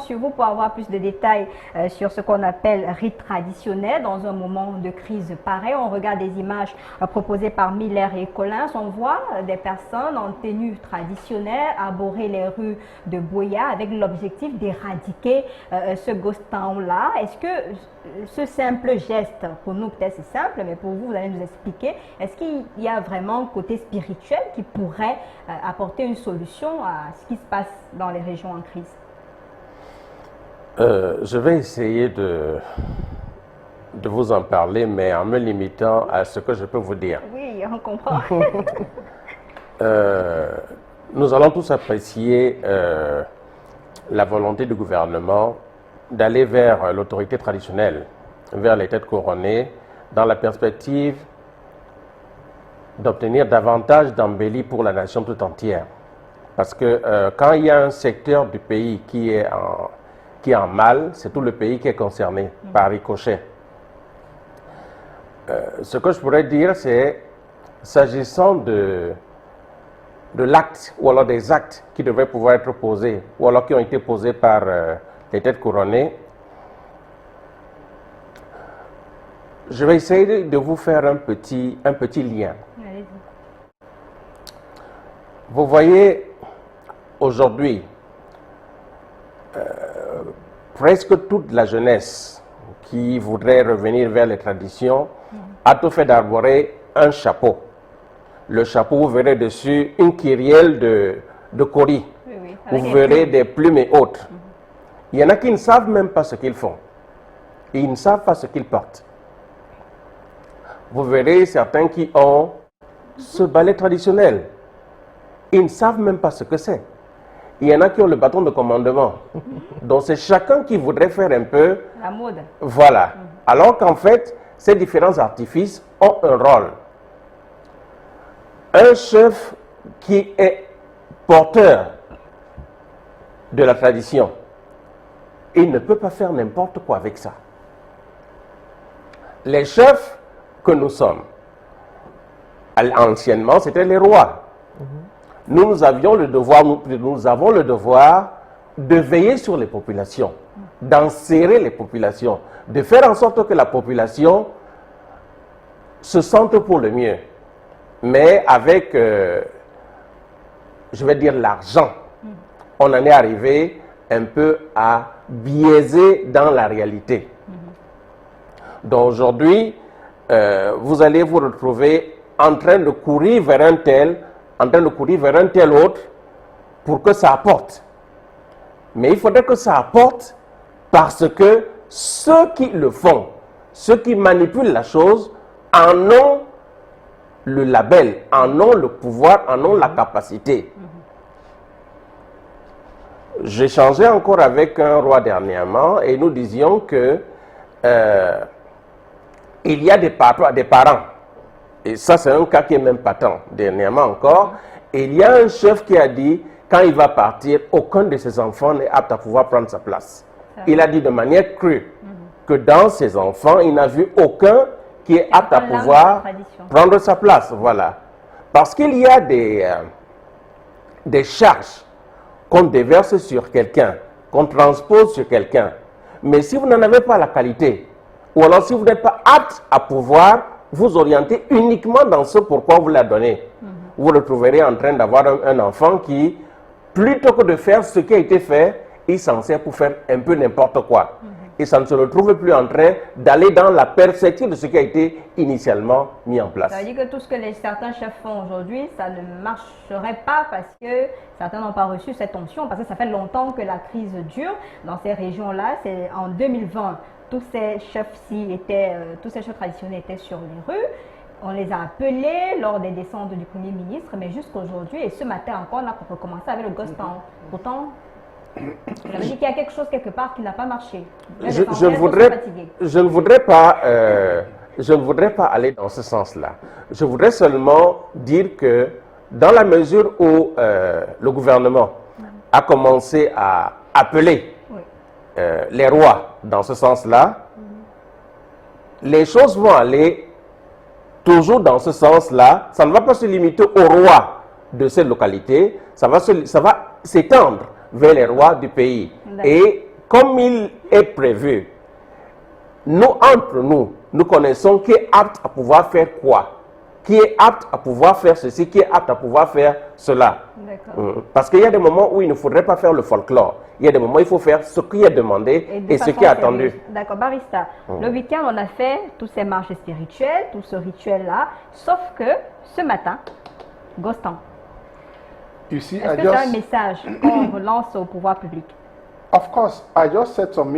sur vous pour avoir plus de détails sur ce qu'on appelle rite traditionnel dans un moment de crise pareil. On regarde des images proposées par Miller et Collins. On voit des personnes en tenue traditionnelle arborer les rues de Buea avec l'objectif d'éradiquer ce ghost town-là. Est-ce que ce simple geste, pour nous peut-être c'est simple, mais pour vous, vous allez nous expliquer, est-ce qu'il y a vraiment un côté spirituel qui pourrait apporter une solution à ce qui se passe dans les régions en crise? Je vais essayer de vous en parler, mais en me limitant à ce que je peux vous dire. Oui, on comprend. Nous allons tous apprécier la volonté du gouvernement d'aller vers l'autorité traditionnelle, vers les têtes couronnées, dans la perspective d'obtenir davantage d'embellie pour la nation tout entière. Parce que quand il y a un secteur du pays qui est en mal, c'est tout le pays qui est concerné par ricochet. Ce que je pourrais dire, c'est, s'agissant de l'acte, ou alors des actes qui devraient pouvoir être posés, ou alors qui ont été posés par les têtes couronnées, je vais essayer de vous faire un petit lien. Vous voyez, aujourd'hui, presque toute la jeunesse qui voudrait revenir vers les traditions a tout fait d'arborer un chapeau. Le chapeau, vous verrez dessus une kyrielle de coris. Vous verrez des plumes et autres. Il y en a qui ne savent même pas ce qu'ils font. Ils ne savent pas ce qu'ils portent. Vous verrez certains qui ont ce balai traditionnel. Ils ne savent même pas ce que c'est. Il y en a qui ont le bâton de commandement. Donc c'est chacun qui voudrait faire un peu la mode. Voilà. Alors qu'en fait, ces différents artifices ont un rôle. Un chef qui est porteur de la tradition, il ne peut pas faire n'importe quoi avec ça. Les chefs que nous sommes, anciennement, c'était les rois. Nous avons le devoir de veiller sur les populations, d'enserrer les populations, de faire en sorte que la population se sente pour le mieux. Mais avec, je vais dire, l'argent, on en est arrivé un peu à biaiser dans la réalité. Donc aujourd'hui, vous allez vous retrouver en train de courir vers un tel, en train de courir vers un tel autre, pour que ça apporte. Mais il faudrait que ça apporte parce que ceux qui le font, ceux qui manipulent la chose, en ont le label, en ont le pouvoir, en ont la capacité. J'échangeais encore avec un roi dernièrement et nous disions que il y a des parents, et ça c'est un cas qui est même patent, dernièrement encore, et il y a un chef qui a dit, quand il va partir, aucun de ses enfants n'est apte à pouvoir prendre sa place. Il a dit de manière crue que dans ses enfants, il n'a vu aucun qui est apte à pouvoir prendre sa place. Voilà. Parce qu'il y a des charges qu'on déverse sur quelqu'un, qu'on transpose sur quelqu'un. Mais si vous n'en avez pas la qualité, ou alors si vous n'êtes pas apte à pouvoir vous orienter uniquement dans ce pourquoi vous l'avez donné, vous vous retrouverez en train d'avoir un enfant qui, plutôt que de faire ce qui a été fait, il s'en sert pour faire un peu n'importe quoi. Et ça ne se retrouve plus en train d'aller dans la perspective de ce qui a été initialement mis en place. Ça veut dire que tout ce que certains chefs font aujourd'hui, ça ne marcherait pas parce que certains n'ont pas reçu cette onction, parce que ça fait longtemps que la crise dure dans ces régions-là. C'est en 2020, tous ces chefs-ci étaient, tous ces chefs traditionnels étaient sur les rues. On les a appelés lors des descentes du Premier ministre, mais jusqu'aujourd'hui, et ce matin encore, on a recommencé avec le Ghost Town. Pourtant, ça veut dire qu'il y a quelque chose quelque part qui n'a pas marché. Je ne voudrais pas aller dans ce sens-là. Je voudrais seulement dire que dans la mesure où le gouvernement a commencé à appeler les rois dans ce sens-là, les choses vont aller toujours dans ce sens-là. Ça ne va pas se limiter aux rois de cette localité, ça va s'étendre vers les rois du pays. Et comme il est prévu, nous, entre nous, nous connaissons qui est apte à pouvoir faire quoi, qui est apte à pouvoir faire ceci, qui est apte à pouvoir faire cela. Parce qu'il y a des moments où il ne faudrait pas faire le folklore. Il y a des moments où il faut faire ce qui est demandé et ce qui est attendu. D'accord, barista. Le week-end, on a fait toutes ces marches spirituelles, tout ce rituel-là, sauf que ce matin, Gostan, est-ce que tu as un message qu'on relance au pouvoir public? Of course, I just said some